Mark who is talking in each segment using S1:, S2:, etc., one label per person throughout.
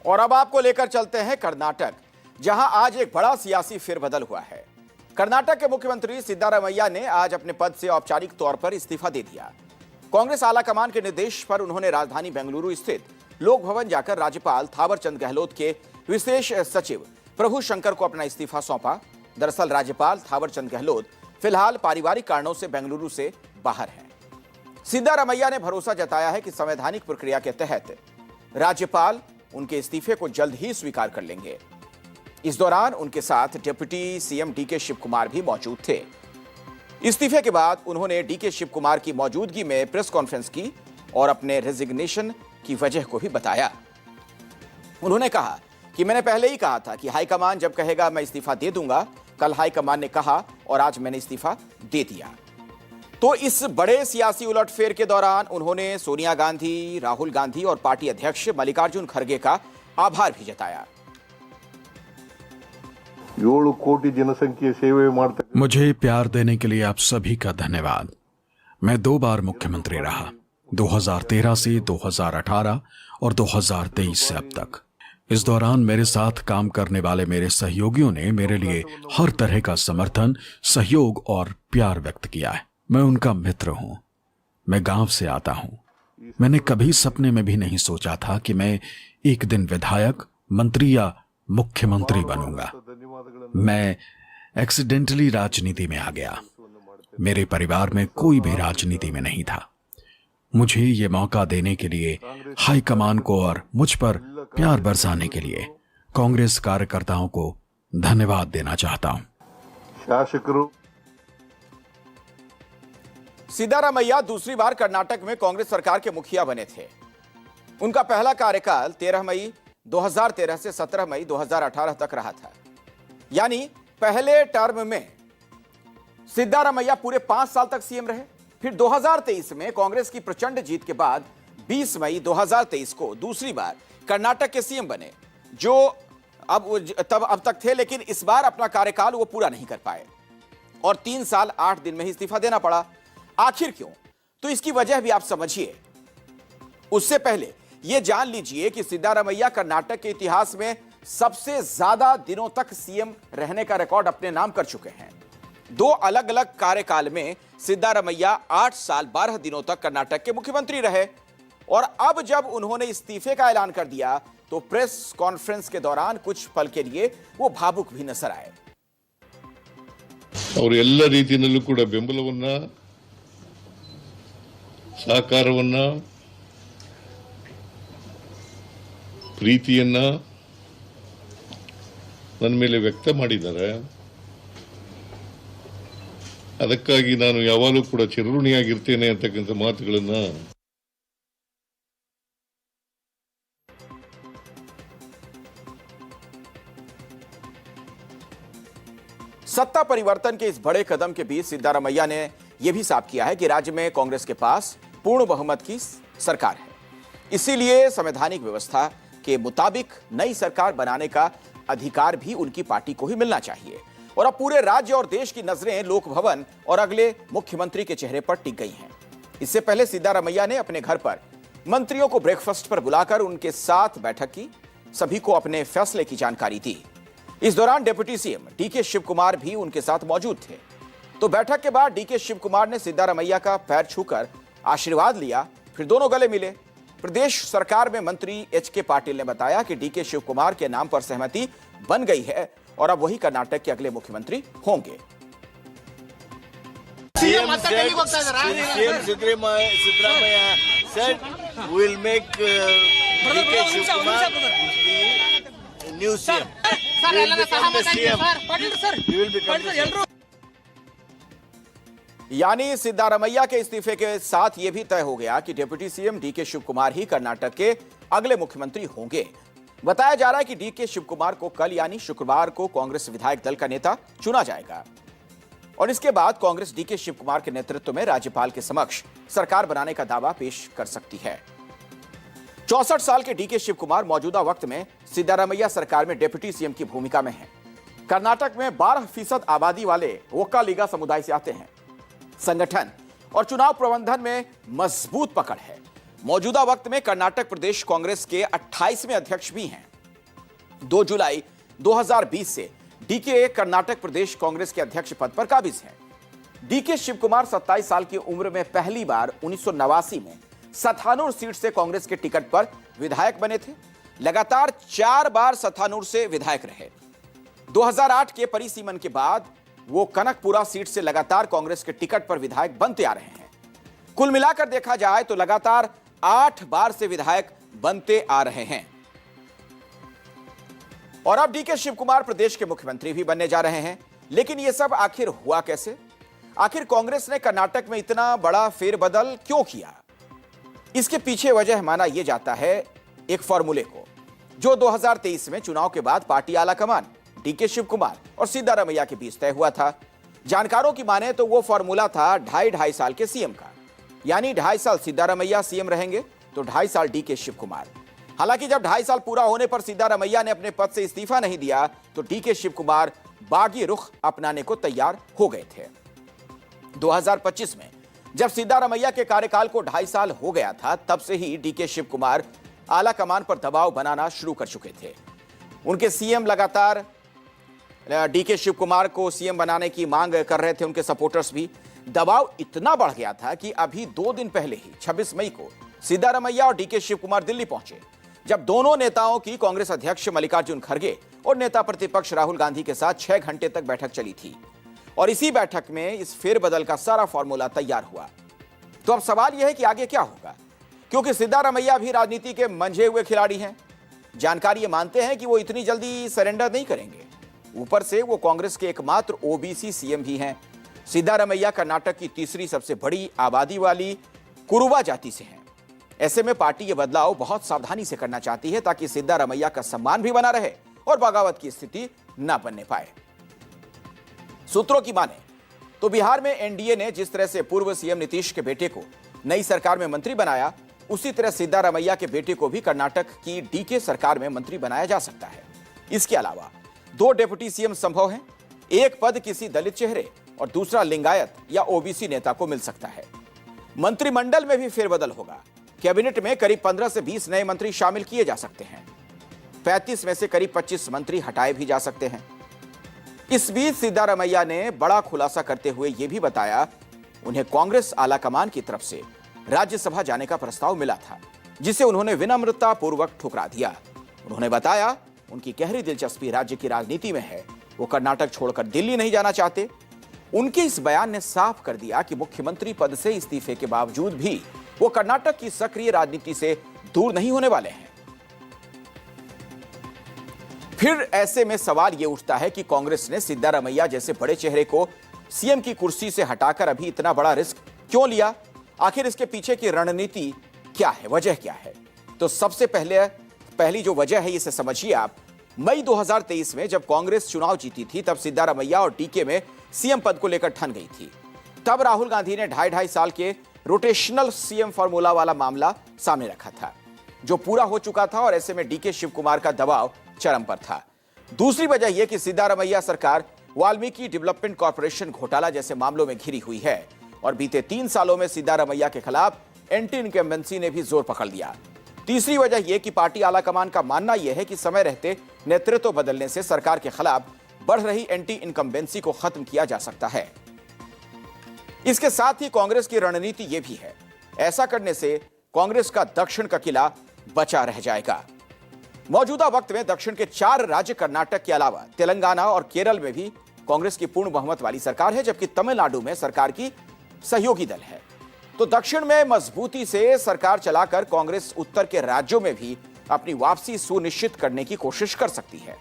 S1: और अब आपको लेकर चलते हैं कर्नाटक, जहां आज एक बड़ा सियासी फेरबदल हुआ है। कर्नाटक के मुख्यमंत्री सिद्धारमैया ने आज अपने पद से औपचारिक तौर पर इस्तीफा दे दिया। कांग्रेस आलाकमान के निर्देश पर उन्होंने राजधानी बेंगलुरु स्थित लोक भवन जाकर राज्यपाल थावरचंद गहलोत के विशेष सचिव प्रभु शंकर को अपना इस्तीफा सौंपा। दरअसल राज्यपाल थावरचंद गहलोत फिलहाल पारिवारिक कारणों से बेंगलुरु से बाहर हैं। सिद्धारमैया ने भरोसा जताया है कि संवैधानिक प्रक्रिया के तहत राज्यपाल उनके इस्तीफे को जल्द ही स्वीकार कर लेंगे। इस दौरान उनके साथ deputy CM DK Shiv Kumar भी मौजूद थे। इस्तीफे के बाद उन्होंने डीके शिव कुमार की मौजूदगी में प्रेस कॉन्फ्रेंस की और अपने रेजिग्नेशन की वजह को भी बताया। उन्होंने कहा कि मैंने पहले ही कहा था कि हाईकमान जब कहेगा मैं इस्तीफा दे दूंगा। कल हाईकमान ने कहा और आज मैंने इस्तीफा दे दिया। तो इस बड़े सियासी उलटफेर के दौरान उन्होंने सोनिया गांधी, राहुल गांधी और पार्टी अध्यक्ष मल्लिकार्जुन खड़गे का आभार भी जताया।
S2: 7 कोटि जनसंख्या सेवे ಮಾಡ್ತಾ
S3: मुझे प्यार देने के लिए आप सभी का धन्यवाद। मैं 2 बार मुख्यमंत्री रहा, 2013 से 2018 और 2023 से अब तक। इस दौरान मेरे साथ काम करने वाले मेरे सहयोगियों ने मेरे लिए हर तरह का समर्थन, सहयोग और प्यार व्यक्त किया है। मैं उनका मित्र हूं। मैं गांव से आता हूं। मैंने कभी सपने में भी नहीं सोचा था कि मैं एक दिन विधायक, मंत्री या मुख्यमंत्री बनूंगा। मैं एक्सीडेंटली राजनीति में आ गया। मेरे परिवार में कोई भी राजनीति में नहीं था। मुझे ये मौका देने के लिए हाईकमान को और मुझ पर प्यार बरसाने के लिए कांग्रेस कार्यकर्ताओं को धन्यवाद देना चाहता हूं।
S2: शासकರು
S1: सिद्धारमैया दूसरी बार कर्नाटक में कांग्रेस सरकार के मुखिया बने थे। उनका पहला कार्यकाल 13 मई 2013 से 17 मई 2018 तक रहा था। यानी पहले टर्म में सिद्धारमैया पूरे 5 साल तक सीएम रहे। फिर 2023 में कांग्रेस की प्रचंड जीत के बाद 20 मई 2023 को दूसरी बार कर्नाटक के सीएम बने, जो अब तक थे, लेकिन इस बार अपना कार्यकाल वो पूरा नहीं कर पाए और 3 साल 8 दिन में ही इस्तीफा देना पड़ा। आखिर क्यों? तो इसकी वजह भी आप समझिए। उससे पहले यह जान लीजिए कि सिद्धारमैया कर्नाटक के इतिहास में सबसे ज्यादा दिनों तक सीएम रहने का रिकॉर्ड अपने नाम कर चुके हैं। 2 अलग अलग कार्यकाल में सिद्धारमैया 8 साल 12 दिनों तक कर्नाटक के मुख्यमंत्री रहे और अब जब उन्होंने इस्तीफे का ऐलान कर दिया तो प्रेस कॉन्फ्रेंस के दौरान कुछ पल के लिए वो भावुक भी नजर आए।
S2: ಅವರೆಲ್ಲ ರೀತಿಯಲ್ಲೂ ಕೂಡ ಬೆಂಬಲವನ್ನ, ಸಹಕಾರವನ್ನ, ಪ್ರೀತಿಯನ್ನ ನನ್ನ ಮೇಲೆ ವ್ಯಕ್ತ ಮಾಡಿದ್ದಾರೆ। ಅದಕ್ಕಾಗಿ ನಾನು ಯಾವಾಗಲೂ ಕೂಡ ಚಿರಋಣಿಯಾಗಿರ್ತೇನೆ ಅಂತಕ್ಕಂಥ ಮಾತುಗಳನ್ನ
S1: सत्ता परिवर्तन के इस बड़े कदम के बीच सिद्धारमैया ने यह भी साफ किया है कि राज्य में कांग्रेस के पास पूर्ण बहुमत की सरकार है। इसीलिए संवैधानिक व्यवस्था के मुताबिक नई सरकार बनाने का अधिकार भी उनकी पार्टी को ही मिलना चाहिए। और अब पूरे राज्य और देश की नजरें लोक भवन और अगले मुख्यमंत्री के चेहरे पर टिक गई हैं। इससे पहले सिद्धारमैया ने अपने घर पर मंत्रियों को ब्रेकफास्ट पर बुलाकर उनके साथ बैठक की, सभी को अपने फैसले की जानकारी दी। इस दौरान deputy CM DK Shiv Kumar भी उनके साथ मौजूद थे। तो बैठक के बाद डीके शिव कुमार ने सिद्धारमैया का पैर छूकर आशीर्वाद लिया, फिर दोनों गले मिले। प्रदेश सरकार में मंत्री एच.के. पाटिल ने बताया कि डीके शिव कुमार के नाम पर सहमति बन गई है और अब वही कर्नाटक के अगले मुख्यमंत्री होंगे।
S4: CM Siddaramaiya said we'll make DK Shivkumar the new CM. He will become the CM. He will become the CM.
S1: यानी सिद्धारमैया के इस्तीफे के साथ यह भी तय हो गया कि deputy CM DK Shiv Kumar ही कर्नाटक के अगले मुख्यमंत्री होंगे। बताया जा रहा है कि डीके शिव कुमार को कल यानी शुक्रवार को कांग्रेस विधायक दल का नेता चुना जाएगा और इसके बाद कांग्रेस डीके शिव कुमार के नेतृत्व में राज्यपाल के समक्ष सरकार बनाने का दावा पेश कर सकती है। 64 साल के डीके शिव कुमार मौजूदा वक्त में सिद्धारमैया सरकार में डिप्टी सीएम की भूमिका में हैं। कर्नाटक में 12% आबादी वाले वोक्कालिगा समुदाय से आते हैं। संगठन और चुनाव प्रबंधन में मजबूत पकड़ है। मौजूदा वक्त में कर्नाटक प्रदेश कांग्रेस के 28वें अध्यक्ष भी हैं। 2 जुलाई 2020 से डीके कर्नाटक प्रदेश कांग्रेस के अध्यक्ष पद पर काबिज हैं। डीके शिव कुमार 27 साल की उम्र में पहली बार 1989 में सथानूर सीट से कांग्रेस के टिकट पर विधायक बने थे। लगातार 4 बार सथानूर से विधायक रहे। 2008 के परिसीमन के बाद वो कनकपुरा सीट से लगातार कांग्रेस के टिकट पर विधायक बनते आ रहे हैं। कुल मिलाकर देखा जाए तो लगातार 8 बार से विधायक बनते आ रहे हैं। और अब डीके शिव कुमार प्रदेश के मुख्यमंत्री भी बनने जा रहे हैं। लेकिन यह सब आखिर हुआ कैसे? आखिर कांग्रेस ने कर्नाटक में इतना बड़ा फेरबदल क्यों किया? इसके पीछे वजह माना यह जाता है एक फॉर्मूले को, जो 2023 में चुनाव के बाद पार्टी आलाकमान डीके शिव कुमार और सिद्धारमैया के बीच तय हुआ था। जानकारों की माने तो वो फॉर्मूला था 2.5 साल के सीएम का, यानी 2.5 साल सिद्धारमैया सीएम रहेंगे तो 2.5 साल डीके शिव कुमार। हालांकि जब 2.5 साल पूरा होने पर सिद्धारमैया ने अपने पद से इस्तीफा नहीं दिया तो डीके शिव कुमार बागी रुख अपनाने को तैयार हो गए थे। 2025 में जब सिद्धारमैया के कार्यकाल को 2.5 साल हो गया था, तब से ही डीके शिव कुमार आला कमान पर दबाव बनाना शुरू कर चुके थे। उनके सीएम लगातार डीके शिव कुमार को सीएम बनाने की मांग कर रहे थे। उनके सपोर्टर्स भी। दबाव इतना बढ़ गया था कि अभी 2 दिन पहले ही 26 मई को सिद्धारमैया और डीके शिव कुमार दिल्ली पहुंचे, जब दोनों नेताओं की कांग्रेस अध्यक्ष मल्लिकार्जुन खड़गे और नेता प्रतिपक्ष राहुल गांधी के साथ 6 घंटे तक बैठक चली थी। और इसी बैठक में इस फेरबदल का सारा फॉर्मूला तैयार हुआ। तो अब सवाल यह है कि आगे क्या होगा, क्योंकि सिद्धारमैया भी राजनीति के मंझे हुए खिलाड़ी हैं। जानकारी ये मानते हैं कि वो इतनी जल्दी सरेंडर नहीं करेंगे। ऊपर से वो कांग्रेस के एकमात्र ओबीसी सीएम भी हैं। सिद्धारमैया कर्नाटक की तीसरी सबसे बड़ी आबादी वाली कुरुवा जाति से हैं। ऐसे में पार्टी ये बदलाव बहुत सावधानी से करना चाहती है, ताकि सिद्धारमैया का सम्मान भी बना रहे और बगावत की स्थिति न बनने पाए। सूत्रों की माने तो बिहार में एनडीए ने जिस तरह से पूर्व सीएम नीतीश के बेटे को नई सरकार में मंत्री बनाया, उसी तरह सिद्धारमैया के बेटे को भी कर्नाटक की डीके सरकार में मंत्री बनाया जा सकता है। इसके अलावा 2 डिप्टी सीएम संभव हैं। एक पद किसी दलित चेहरे और दूसरा लिंगायत या ओबीसी नेता को मिल सकता है। मंत्रिमंडल में भी फेरबदल होगा। कैबिनेट में करीब 15 से 20 नए मंत्री शामिल किए जा सकते हैं। 35 में से करीब 25 मंत्री हटाए भी जा सकते हैं। इस बीच सिद्धारमैया ने बड़ा खुलासा करते हुए यह भी बताया, उन्हें कांग्रेस आलाकमान की तरफ से राज्यसभा जाने का प्रस्ताव मिला था, जिसे उन्होंने विनम्रता पूर्वक ठुकरा दिया। उन्होंने बताया उनकी गहरी दिलचस्पी राज्य की राजनीति में है, वो कर्नाटक छोड़कर दिल्ली नहीं जाना चाहते। उनके इस बयान ने साफ कर दिया कि मुख्यमंत्री पद से इस्तीफे के बावजूद भी वो कर्नाटक की सक्रिय राजनीति से दूर नहीं होने वाले हैं। फिर ऐसे में सवाल यह उठता है कि कांग्रेस ने सिद्धारमैया जैसे बड़े चेहरे को सीएम की कुर्सी से हटाकर अभी इतना बड़ा रिस्क क्यों लिया? आखिर इसके पीछे की रणनीति क्या है, वजह क्या है? तो सबसे पहली जो वजह है, इसे समझिए आप। मई 2023 में जब कांग्रेस चुनाव जीती थी, तब सिद्धारमैया और डीके में सीएम पद को लेकर ठन गई थी। तब राहुल गांधी ने 2.5 साल के रोटेशनल सीएम फॉर्मूला वाला मामला सामने रखा था, जो पूरा हो चुका था, और ऐसे में डीके शिव कुमार का दबाव चरम पर था। दूसरी वजह यह कि सिद्धारमैया सरकार वाल्मीकि डेवलपमेंट कॉर्पोरेशन घोटाला जैसे मामलों में घिरी हुई है, और बीते 3 सालों में सिद्धारमैया के खिलाफ एंटी इनकम्बेंसी ने भी जोर पकड़ लिया। तीसरी वजह यह कि पार्टी आलाकमान का मानना यह है कि समय रहते नेतृत्व बदलने से सरकार के खिलाफ बढ़ रही एंटी इनकम्बेंसी को खत्म किया जा सकता है। इसके साथ ही कांग्रेस की रणनीति यह भी है, ऐसा करने से कांग्रेस का दक्षिण का किला बचा रह जाएगा। मौजूदा वक्त में दक्षिण के 4 राज्य कर्नाटक के अलावा तेलंगाना और केरल में भी कांग्रेस की पूर्ण बहुमत वाली सरकार है, जबकि तमिलनाडु में सरकार की सहयोगी दल है। तो दक्षिण में मजबूती से सरकार चलाकर कांग्रेस उत्तर के राज्यों में भी अपनी वापसी सुनिश्चित करने की कोशिश कर सकती है।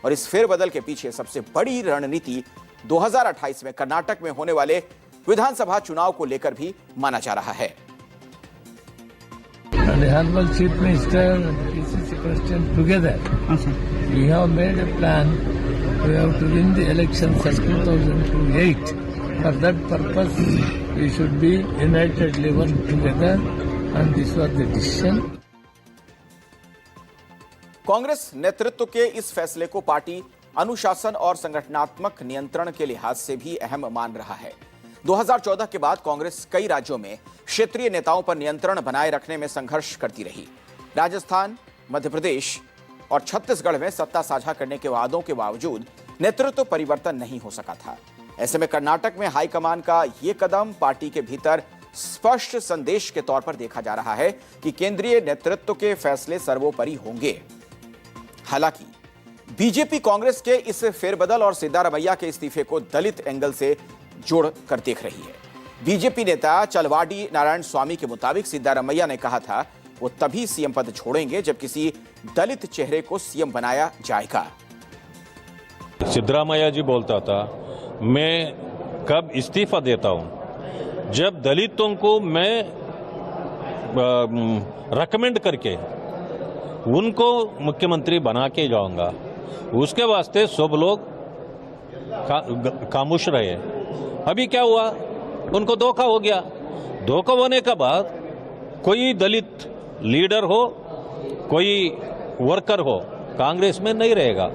S1: और इस फेरबदल के पीछे सबसे बड़ी रणनीति 2028 में कर्नाटक में होने वाले विधानसभा चुनाव को लेकर भी माना जा रहा है।
S5: The Honorable Chief Minister and PCC President together, we have made a plan. We have to win the elections of 2008. For that purpose, we should be unitedly work together, and this was the decision.
S1: Congress नेतृत्व के इस फैसले को party अनुशासन और संगठनात्मक नियंत्रण के लिहाज से भी अहम मान रहा है। 2014 के बाद कांग्रेस कई राज्यों में क्षेत्रीय नेताओं पर नियंत्रण बनाए रखने में संघर्ष करती रही। राजस्थान, मध्य प्रदेश और छत्तीसगढ़ में सत्ता साझा करने के वादों के बावजूद नेतृत्व परिवर्तन नहीं हो सका था। ऐसे में कर्नाटक में हाईकमान का ये कदम पार्टी के भीतर स्पष्ट संदेश के तौर पर देखा जा रहा है कि केंद्रीय नेतृत्व के फैसले सर्वोपरि होंगे। हालांकि बीजेपी कांग्रेस के इस फेरबदल और सिद्धारमैया के इस्तीफे को दलित एंगल से जोड़ कर देख रही है। बीजेपी नेता चलवाडी नारायण स्वामी के मुताबिक सिद्धारमैया ने कहा था वो तभी सीएम पद छोड़ेंगे जब किसी दलित चेहरे को सीएम बनाया जाएगा।
S6: सिद्धरामैया जी बोलता था मैं कब इस्तीफा देता हूं जब दलितों को मैं रेकमेंड करके उनको मुख्यमंत्री बना के जाऊंगा। उसके वास्ते सब लोग खामोश रहे। अभी क्या हुआ, उनको धोखा हो गया। धोखा होने के बाद कोई दलित लीडर हो, कोई वर्कर हो, कांग्रेस में नहीं रहेगा।